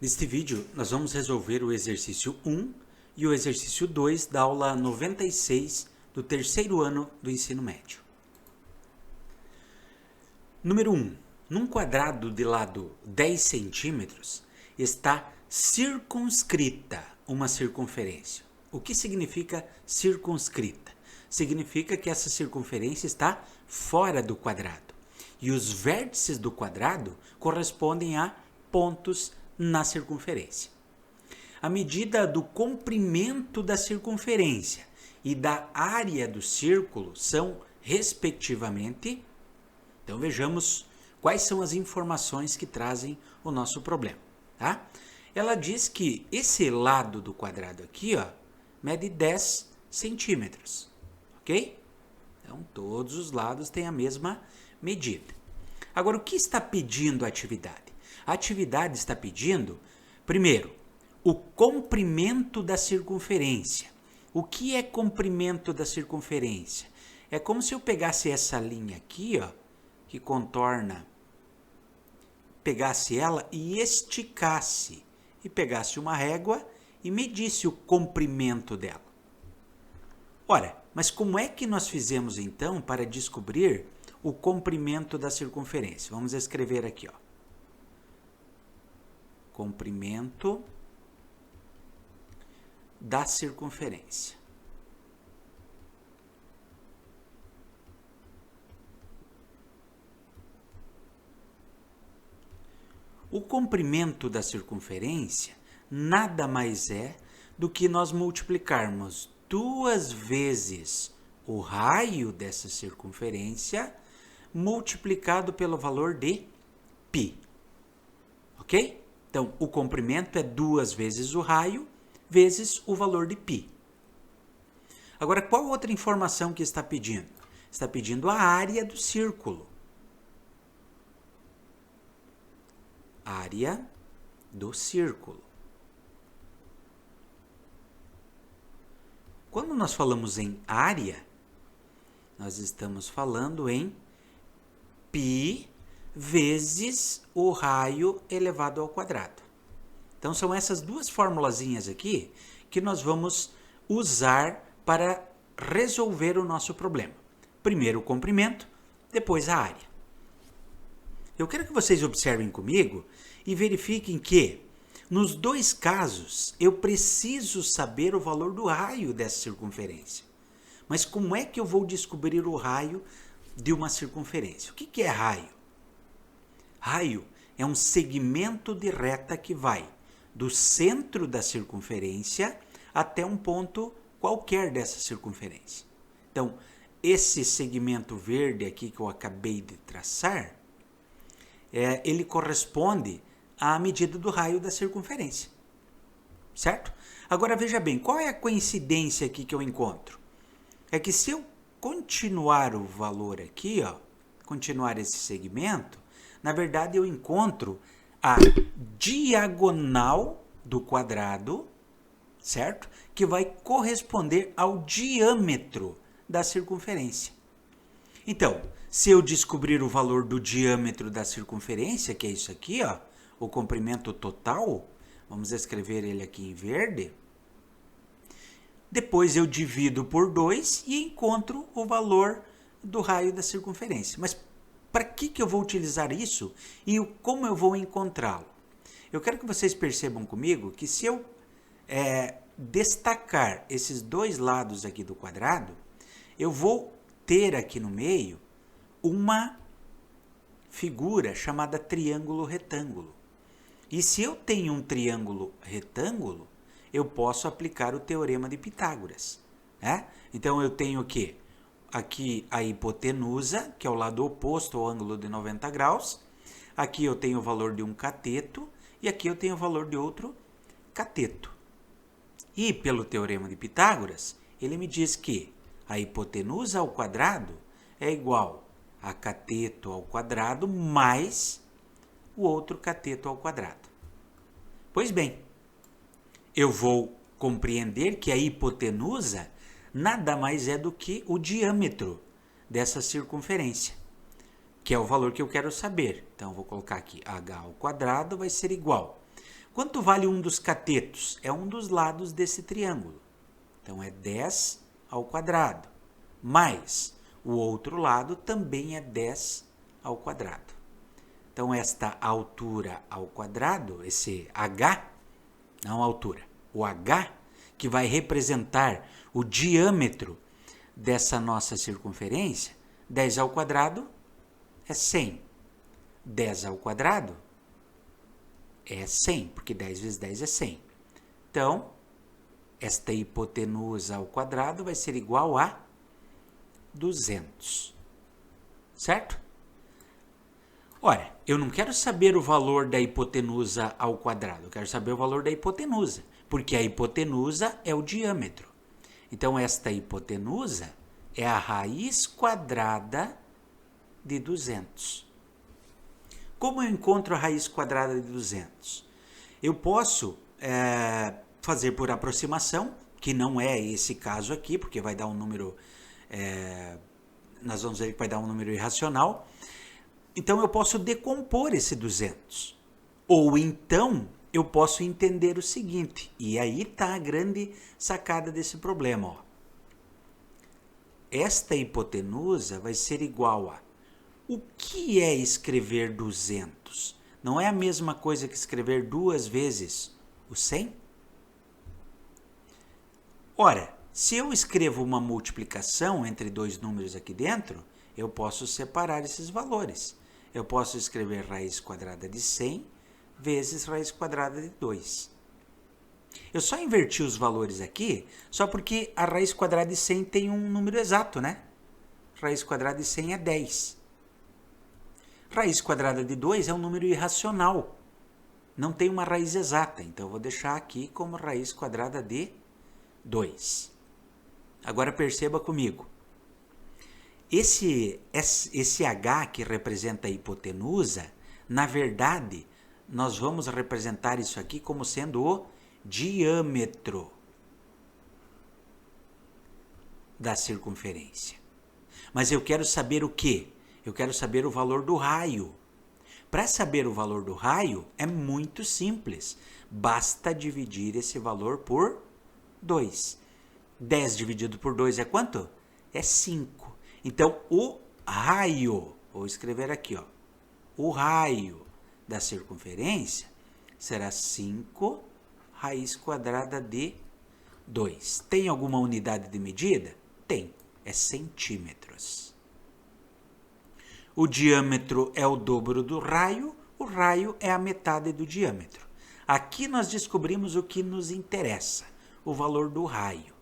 Neste vídeo, nós vamos resolver o exercício 1 e o exercício 2 da aula 96 do terceiro ano do ensino médio. Número 1. Num quadrado de lado 10 centímetros está circunscrita uma circunferência. O que significa circunscrita? Significa que essa circunferência está fora do quadrado. E os vértices do quadrado correspondem a pontos na circunferência. A medida do comprimento da circunferência e da área do círculo são, respectivamente, então vejamos quais são as informações que trazem o nosso problema, tá? Ela diz que esse lado do quadrado aqui, ó, mede 10 centímetros, ok? Então, todos os lados têm a mesma medida. Agora, o que está pedindo a atividade? A atividade está pedindo, primeiro, o comprimento da circunferência. O que é comprimento da circunferência? É como se eu pegasse essa linha aqui, ó, que contorna, pegasse ela e esticasse, e pegasse uma régua e medisse o comprimento dela. Ora, mas como é que nós fizemos então para descobrir o comprimento da circunferência? Vamos escrever aqui, ó. Comprimento da circunferência. O comprimento da circunferência nada mais é do que nós multiplicarmos 2 vezes o raio dessa circunferência multiplicado pelo valor de π. Ok? Então, o comprimento é 2 vezes o raio vezes o valor de π. Agora, qual outra informação que está pedindo? Está pedindo a área do círculo. Área do círculo. Quando nós falamos em área, nós estamos falando em π vezes o raio elevado ao quadrado. Então, são essas duas formulazinhas aqui que nós vamos usar para resolver o nosso problema. Primeiro o comprimento, depois a área. Eu quero que vocês observem comigo e verifiquem que, nos dois casos, eu preciso saber o valor do raio dessa circunferência. Mas como é que eu vou descobrir o raio de uma circunferência? O que é raio? Raio é um segmento de reta que vai do centro da circunferência até um ponto qualquer dessa circunferência. Então, esse segmento verde aqui que eu acabei de traçar, ele corresponde à medida do raio da circunferência, certo? Agora, veja bem, qual é a coincidência aqui que eu encontro? É que se eu continuar o valor aqui, ó, continuar esse segmento, na verdade, eu encontro a diagonal do quadrado, certo? Que vai corresponder ao diâmetro da circunferência. Então, se eu descobrir o valor do diâmetro da circunferência, que é isso aqui, ó, o comprimento total, vamos escrever ele aqui em verde, depois eu divido por 2 e encontro o valor do raio da circunferência. Mas para que eu vou utilizar isso e como eu vou encontrá-lo? Eu quero que vocês percebam comigo que se eu destacar esses dois lados aqui do quadrado, eu vou ter aqui no meio uma figura chamada triângulo retângulo. E se eu tenho um triângulo retângulo, eu posso aplicar o teorema de Pitágoras, né? Então eu tenho o quê? Aqui a hipotenusa, que é o lado oposto ao ângulo de 90 graus. Aqui eu tenho o valor de um cateto e aqui eu tenho o valor de outro cateto. E pelo teorema de Pitágoras, ele me diz que a hipotenusa ao quadrado é igual a cateto ao quadrado mais o outro cateto ao quadrado. Pois bem, eu vou compreender que a hipotenusa nada mais é do que o diâmetro dessa circunferência, que é o valor que eu quero saber. Então, vou colocar aqui h ao quadrado vai ser igual. Quanto vale um dos catetos? É um dos lados desse triângulo. Então, é 10 ao quadrado. Mais o outro lado também é 10 ao quadrado. Então, esta altura ao quadrado, esse h, não a altura, o h, que vai representar o diâmetro dessa nossa circunferência, 10 ao quadrado é 100. 10 ao quadrado é 100, porque 10 vezes 10 é 100. Então, esta hipotenusa ao quadrado vai ser igual a 200. Certo? Ora, eu não quero saber o valor da hipotenusa ao quadrado, eu quero saber o valor da hipotenusa, porque a hipotenusa é o diâmetro. Então, esta hipotenusa é a raiz quadrada de 200. Como eu encontro a raiz quadrada de 200? Eu posso fazer por aproximação, que não é esse caso aqui, porque vai dar um número, nós vamos ver que vai dar um número irracional. Então, eu posso decompor esse 200. Ou então, eu posso entender o seguinte, e aí está a grande sacada desse problema. Ó. Esta hipotenusa vai ser igual a... O que é escrever 200? Não é a mesma coisa que escrever 2 vezes o 100? Ora, se eu escrevo uma multiplicação entre dois números aqui dentro, eu posso separar esses valores. Eu posso escrever raiz quadrada de 100 vezes raiz quadrada de 2. Eu só inverti os valores aqui, só porque a raiz quadrada de 100 tem um número exato, né? Raiz quadrada de 100 é 10. Raiz quadrada de 2 é um número irracional. Não tem uma raiz exata, então eu vou deixar aqui como raiz quadrada de 2. Agora perceba comigo. Esse h que representa a hipotenusa, na verdade, nós vamos representar isso aqui como sendo o diâmetro da circunferência. Mas eu quero saber o quê? Eu quero saber o valor do raio. Para saber o valor do raio, é muito simples. Basta dividir esse valor por 2. 10 dividido por 2 é quanto? É 5. Então, o raio, vou escrever aqui, ó, o raio da circunferência será 5 raiz quadrada de 2. Tem alguma unidade de medida? Tem, é centímetros. O diâmetro é o dobro do raio, o raio é a metade do diâmetro. Aqui nós descobrimos o que nos interessa, o valor do raio.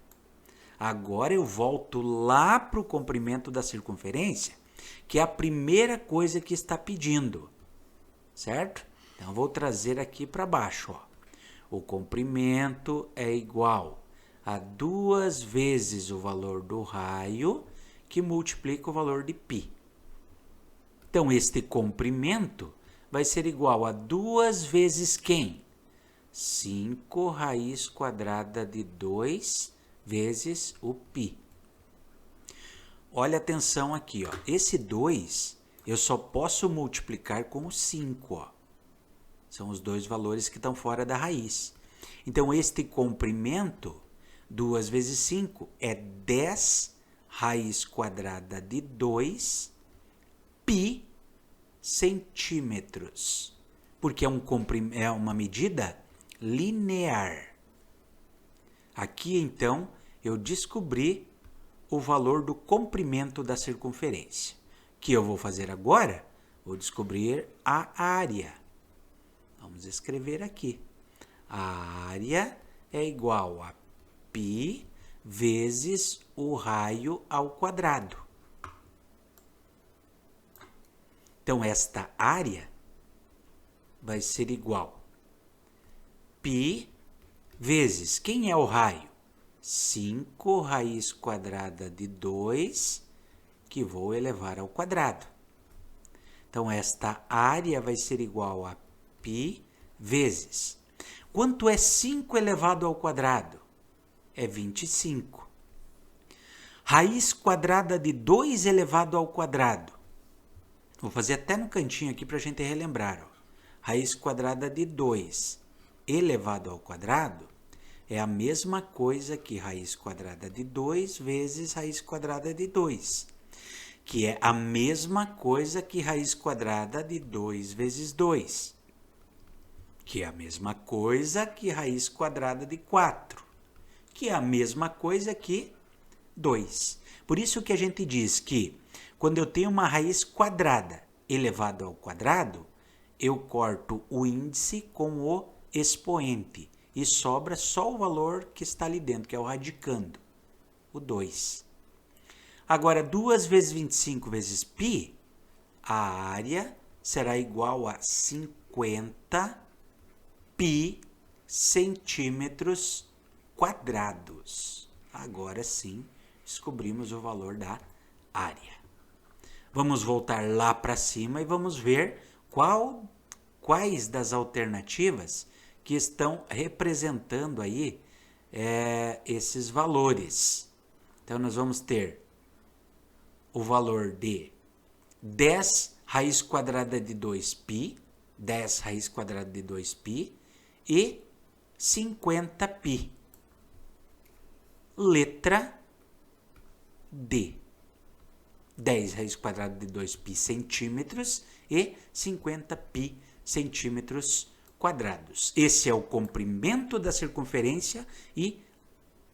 Agora eu volto lá para o comprimento da circunferência, que é a primeira coisa que está pedindo, certo? Então eu vou trazer aqui para baixo, ó. O comprimento é igual a 2 vezes o valor do raio, que multiplica o valor de π. Então, este comprimento vai ser igual a 2 vezes quem? 5 raiz quadrada de 2 vezes o π. Olha atenção aqui, ó. Esse 2 eu só posso multiplicar com o 5, ó. São os dois valores que estão fora da raiz. Então, este comprimento, 2 vezes 5, é 10 raiz quadrada de 2 π centímetros. Porque é uma medida linear. Aqui, então, eu descobri o valor do comprimento da circunferência. O que eu vou fazer agora? Vou descobrir a área. Vamos escrever aqui. A área é igual a π vezes o raio ao quadrado. Então, esta área vai ser igual a π vezes, quem é o raio? 5 raiz quadrada de 2, que vou elevar ao quadrado. Então, esta área vai ser igual a π vezes. Quanto é 5 elevado ao quadrado? É 25. Raiz quadrada de 2 elevado ao quadrado. Vou fazer até no cantinho aqui para a gente relembrar. Ó. Raiz quadrada de 2 elevado ao quadrado é a mesma coisa que raiz quadrada de 2 vezes raiz quadrada de 2, que é a mesma coisa que raiz quadrada de 2 vezes 2, que é a mesma coisa que raiz quadrada de 4, que é a mesma coisa que 2. Por isso que a gente diz que quando eu tenho uma raiz quadrada elevado ao quadrado, eu corto o índice com o expoente e sobra só o valor que está ali dentro, que é o radicando, o 2. Agora, 2 vezes 25 vezes π, a área será igual a 50 π centímetros quadrados. Agora sim, descobrimos o valor da área. Vamos voltar lá para cima e vamos ver quais das alternativas que estão representando aí esses valores. Então, nós vamos ter o valor de 10 raiz quadrada de 2π, 10 raiz quadrada de 2π e 50π. Letra D. 10 raiz quadrada de 2π centímetros e 50π centímetros quadrados. Esse é o comprimento da circunferência e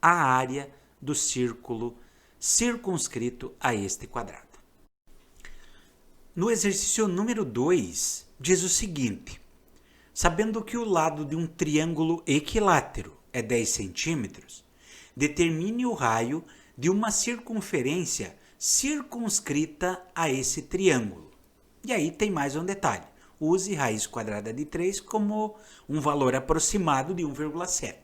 a área do círculo circunscrito a este quadrado. No exercício número 2, diz o seguinte: sabendo que o lado de um triângulo equilátero é 10 centímetros, determine o raio de uma circunferência circunscrita a esse triângulo. E aí tem mais um detalhe. Use raiz quadrada de 3 como um valor aproximado de 1,7.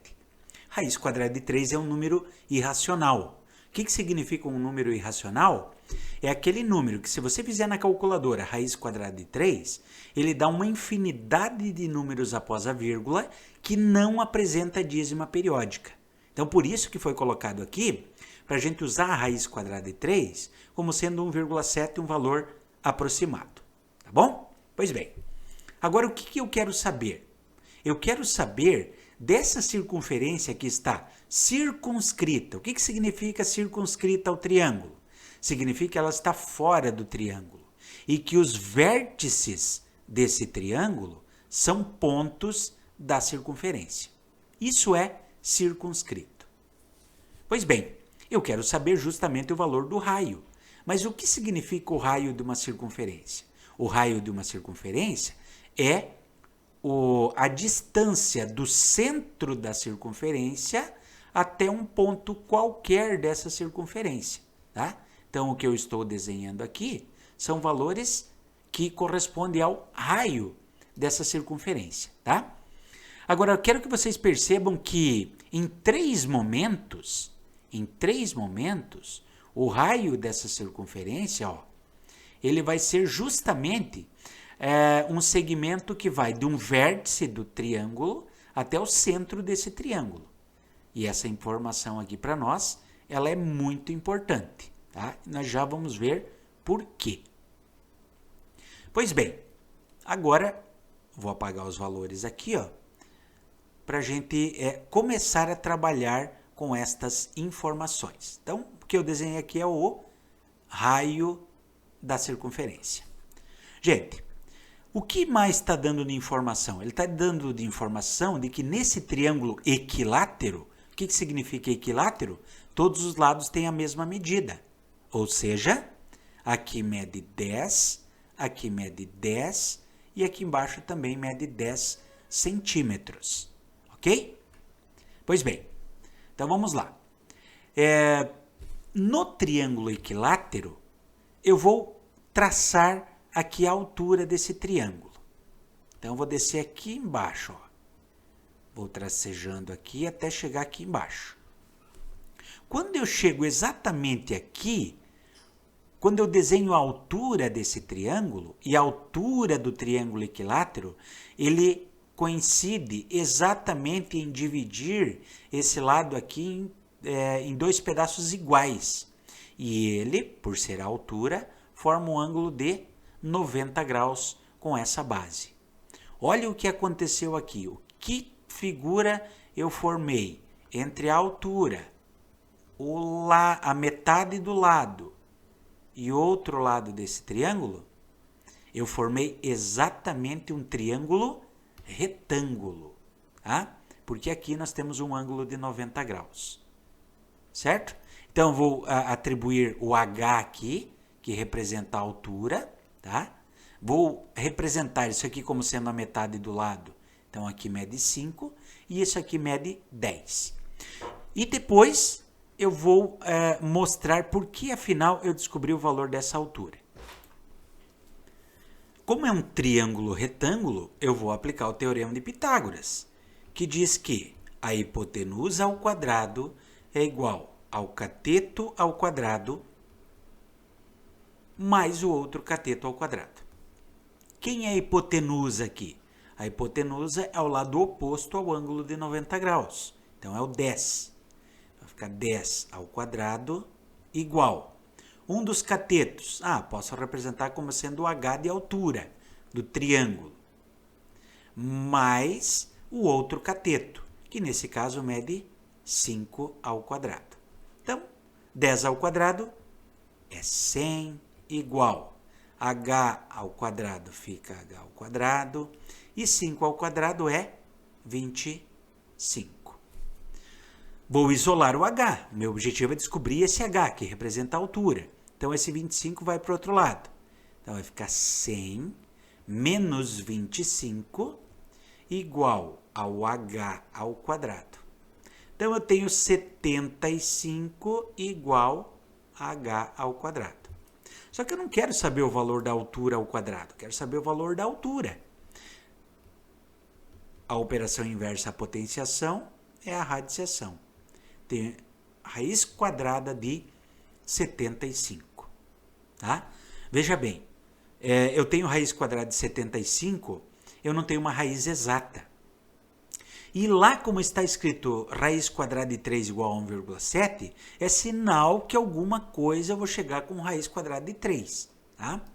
Raiz quadrada de 3 é um número irracional. O que significa um número irracional? É aquele número que, se você fizer na calculadora raiz quadrada de 3, ele dá uma infinidade de números após a vírgula que não apresenta dízima periódica. Então, por isso que foi colocado aqui, para a gente usar a raiz quadrada de 3 como sendo 1,7 um valor aproximado. Tá bom? Pois bem, agora o que eu quero saber? Eu quero saber dessa circunferência que está circunscrita. O que significa circunscrita ao triângulo? Significa que ela está fora do triângulo e que os vértices desse triângulo são pontos da circunferência. Isso é circunscrito. Pois bem, eu quero saber justamente o valor do raio. Mas o que significa o raio de uma circunferência? O raio de uma circunferência é a distância do centro da circunferência até um ponto qualquer dessa circunferência. Tá? Então, o que eu estou desenhando aqui são valores que correspondem ao raio dessa circunferência. Tá? Agora, eu quero que vocês percebam que em três momentos, o raio dessa circunferência, ele vai ser justamente um segmento que vai de um vértice do triângulo até o centro desse triângulo. E essa informação aqui para nós, ela é muito importante. Tá? Nós já vamos ver por quê. Pois bem, agora vou apagar os valores aqui, para a gente começar a trabalhar com estas informações. Então, o que eu desenhei aqui é o raio da circunferência. Gente, o que mais está dando de informação? Ele está dando de informação de que nesse triângulo equilátero, o que significa equilátero? Todos os lados têm a mesma medida. Ou seja, aqui mede 10, aqui mede 10 e aqui embaixo também mede 10 centímetros. Ok? Pois bem, então vamos lá. No triângulo equilátero, eu vou traçar aqui a altura desse triângulo. Então, eu vou descer aqui embaixo. Vou tracejando aqui até chegar aqui embaixo. Quando eu chego exatamente aqui, quando eu desenho a altura desse triângulo e a altura do triângulo equilátero, ele coincide exatamente em dividir esse lado aqui em dois pedaços iguais. E ele, por ser a altura, forma um ângulo de 90 graus com essa base. Olha o que aconteceu aqui. O que figura eu formei entre a altura, a metade do lado e outro lado desse triângulo, eu formei exatamente um triângulo retângulo, tá? Porque aqui nós temos um ângulo de 90 graus, certo? Então, vou atribuir o H aqui, que representa a altura, tá? Vou representar isso aqui como sendo a metade do lado. Então, aqui mede 5 e isso aqui mede 10. E depois eu vou mostrar por que, afinal, eu descobri o valor dessa altura. Como é um triângulo retângulo, eu vou aplicar o Teorema de Pitágoras, que diz que a hipotenusa ao quadrado é igual ao cateto ao quadrado mais o outro cateto ao quadrado. Quem é a hipotenusa aqui? A hipotenusa é o lado oposto ao ângulo de 90 graus. Então, é o 10. Vai ficar 10 ao quadrado igual. Um dos catetos, posso representar como sendo o H de altura do triângulo, mais o outro cateto, que nesse caso mede 5 ao quadrado. Então, 10 ao quadrado é 100 igual. H ao quadrado fica H ao quadrado e 5 ao quadrado é 25. Vou isolar o H. Meu objetivo é descobrir esse H, que representa a altura. Então, esse 25 vai para o outro lado. Então, vai ficar 100 menos 25 igual ao H ao quadrado. Então, eu tenho 75 igual a H ao quadrado. Só que eu não quero saber o valor da altura ao quadrado. Eu quero saber o valor da altura. A operação inversa à potenciação é a radiciação. Tem raiz quadrada de 75, tá? Veja bem, eu tenho raiz quadrada de 75, eu não tenho uma raiz exata. E lá como está escrito raiz quadrada de 3 igual a 1,7, é sinal que alguma coisa eu vou chegar com raiz quadrada de 3, tá?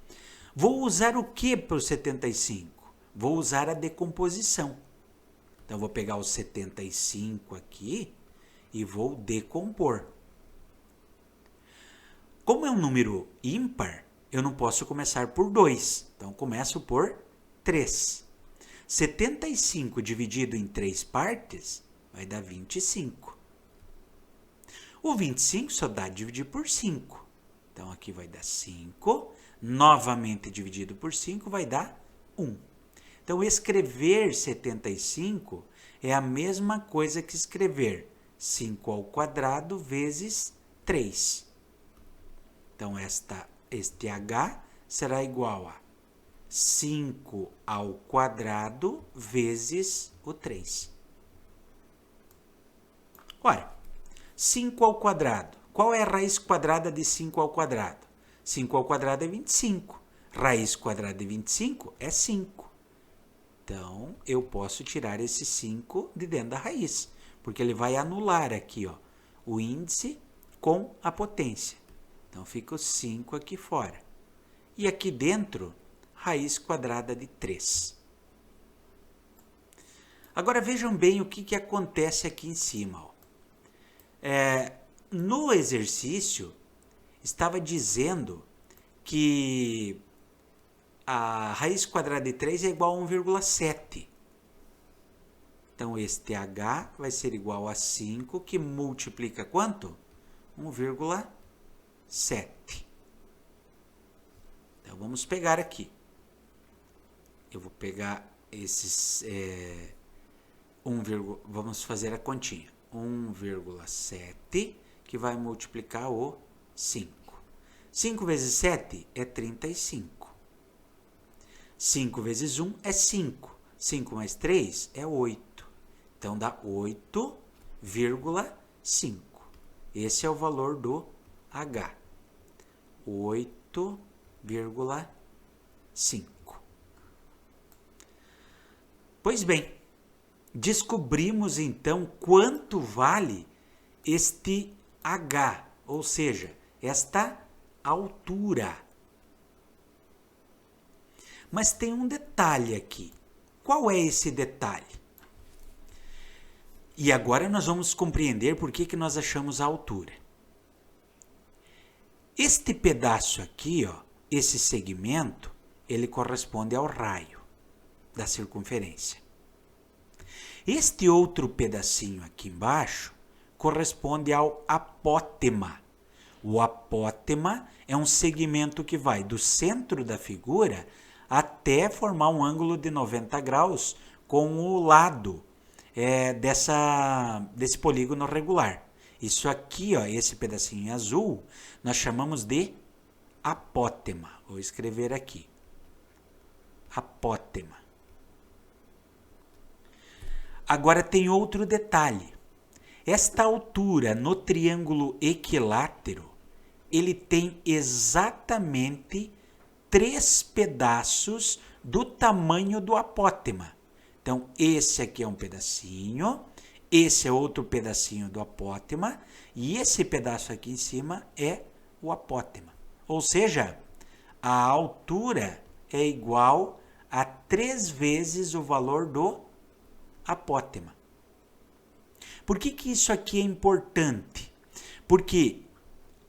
Vou usar o que para o 75? Vou usar a decomposição. Então, vou pegar o 75 aqui e vou decompor. Como é um número ímpar, eu não posso começar por 2. Então, começo por 3. 75 dividido em 3 partes vai dar 25. O 25 só dá dividir por 5. Então, aqui vai dar 5. Novamente dividido por 5 vai dar 1. Então, escrever 75 é a mesma coisa que escrever 5 ao quadrado vezes 3. Então, este H será igual a 5 ao quadrado vezes o 3. Ora, 5 ao quadrado. Qual é a raiz quadrada de 5 ao quadrado? 5 ao quadrado é 25. Raiz quadrada de 25 é 5. Então, eu posso tirar esse 5 de dentro da raiz, porque ele vai anular aqui, ó, o índice com a potência. Então, fica o 5 aqui fora. E aqui dentro, raiz quadrada de 3. Agora, vejam bem o que acontece aqui em cima. Ó. No exercício, estava dizendo que a raiz quadrada de 3 é igual a 1,7. Então, este H vai ser igual a 5, que multiplica quanto? 1,7. Então, vamos pegar aqui. Eu vou pegar esses... vamos fazer a continha. 1,7, que vai multiplicar o 5. 5 vezes 7 é 35. 5 vezes 1 é 5. 5 mais 3 é 8. Então, dá 8,5. Esse é o valor do H. 8,5. Pois bem, descobrimos então quanto vale este H, ou seja, esta altura. Mas tem um detalhe aqui. Qual é esse detalhe? E agora nós vamos compreender por que nós achamos a altura. Este pedaço aqui, ó, esse segmento, ele corresponde ao raio da circunferência. Este outro pedacinho aqui embaixo corresponde ao apótema. O apótema é um segmento que vai do centro da figura até formar um ângulo de 90 graus com o lado desse polígono regular. Isso aqui, ó, esse pedacinho em azul, nós chamamos de apótema. Vou escrever aqui. Apótema. Agora tem outro detalhe. Esta altura no triângulo equilátero, ele tem exatamente 3 pedaços do tamanho do apótema. Então, esse aqui é um pedacinho, esse é outro pedacinho do apótema, e esse pedaço aqui em cima é o apótema. Ou seja, a altura é igual a 3 vezes o valor do apótema. Por que isso aqui é importante? Porque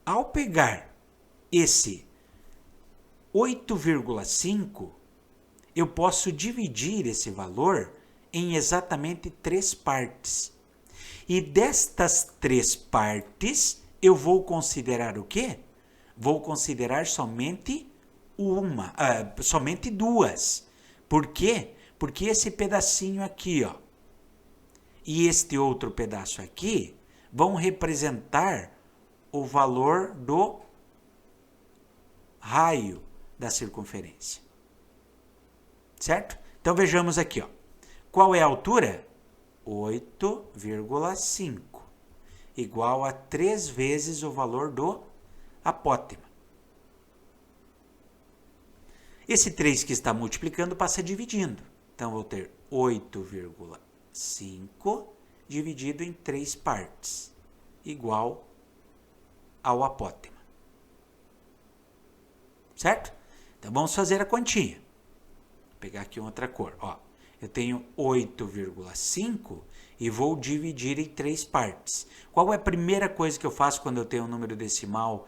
ao pegar esse 8,5, eu posso dividir esse valor em exatamente 3 partes. E destas 3 partes, eu vou considerar o quê? Vou considerar somente somente 2. Por quê? Porque esse pedacinho aqui, ó, e este outro pedaço aqui vão representar o valor do raio da circunferência. Certo? Então vejamos aqui, ó. Qual é a altura? 8,5 igual a 3 vezes o valor do apótema. Esse 3 que está multiplicando passa dividindo. Então vou ter 8,5 dividido em 3 partes, igual ao apótema. Certo? Então vamos fazer a continha. Vou pegar aqui outra cor. Ó, eu tenho 8,5 e vou dividir em 3 partes. Qual é a primeira coisa que eu faço quando eu tenho um número decimal?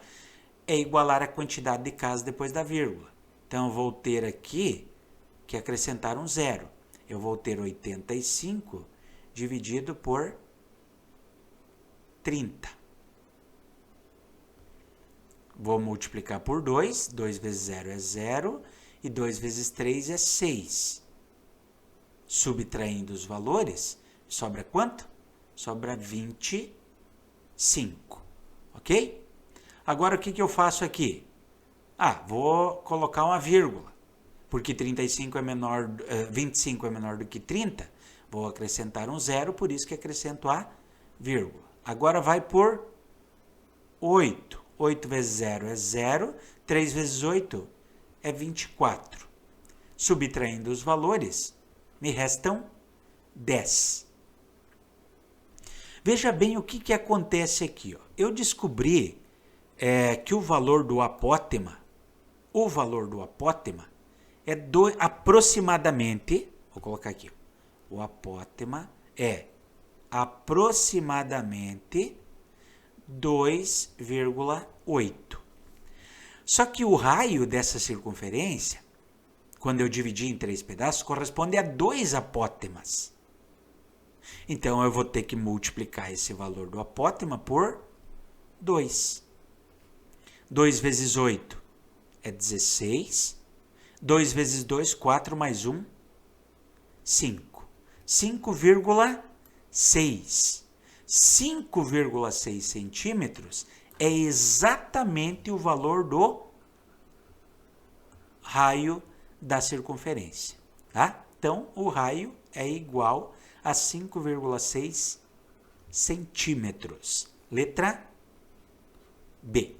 É igualar a quantidade de casas depois da vírgula. Então eu vou ter aqui que acrescentar um 0. Eu vou ter 85 dividido por 30. Vou multiplicar por 2. 2 vezes 0 é 0. E 2 vezes 3 é 6. Subtraindo os valores, sobra quanto? Sobra 25. Ok? Agora o que eu faço aqui? Vou colocar uma vírgula. Porque 25 25 é menor do que 30. Vou acrescentar um 0, por isso que acrescento a vírgula. Agora vai por 8. 8 vezes 0 é 0. 3 vezes 8 é 24. Subtraindo os valores, me restam 10. Veja bem o que acontece aqui. Ó. Eu descobri que o valor do apótema é aproximadamente, vou colocar aqui, o apótema é aproximadamente 2,8. Só que o raio dessa circunferência, quando eu dividi em 3 pedaços, corresponde a 2 apótemas. Então, eu vou ter que multiplicar esse valor do apótema por 2. 2 vezes 8 é 16. 2 vezes 2, 4 mais 1, 5. 5,6. 5,6 centímetros é exatamente o valor do raio da circunferência. Tá? Então, o raio é igual a 5,6 centímetros. Letra B.